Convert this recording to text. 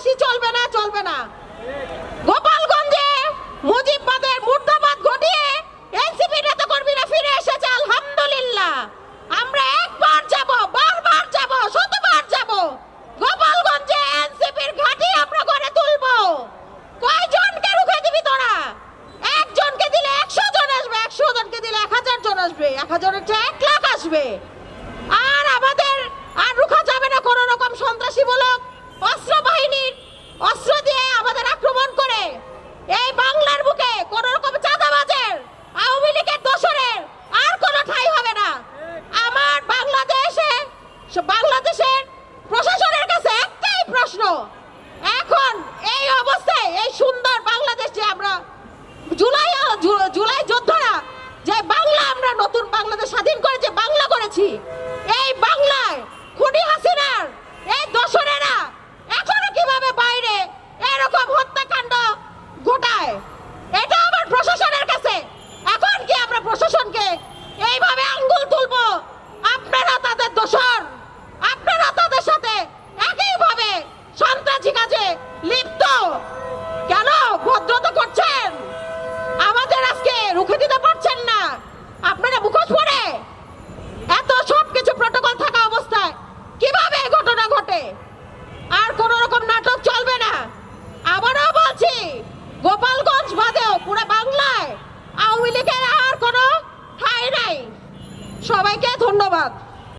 সন্ত্রাসী চলবে না, চলবে না। গোপালগঞ্জে মুজিববাদের মুর্দাবাদ ঘটিয়ে এনসিপি নেতাকর্মীরা ফিরে এসেছে, আলহামদুলিল্লাহ। আমরা একবার যাব, বারবার যাব, শতবার যাব। গোপালগঞ্জে এনসিপির ঘাঁটি আমরা গড়ে তুলব। কয়জনকে রুখে দিবি তোরা? একজনকে দিলে 100 জন আসবে, 100 জনকে দিলে 1000 জন আসবে, 1000-এর চেয়ে 1 লাখ আসবে। আর আমাদের আর রুখা যাবে না কোনো রকম সন্ত্রাসীমূলক অস্ত্র বাহিনীর অস্ত্র দিয়ে আমাদের আক্রমণ করে। এই বাংলার বুকে কোন রকম চাঁদাবাজের, আওয়ামী লীগের দোসরের আর কোনো ঠাঁই হবে না। আমার বাংলাদেশের প্রশাসনের কাছে একটাই প্রশ্ন, এখন এই অবস্থায় এই সুন্দর বাংলাদেশ যে আমরা জুলাই যোদ্ধারা যে বাংলা, আমরা নতুন বাংলাদেশ স্বাধীন করে যে বাংলা করেছি, এই বাংলায় খুনি হাসিনার এই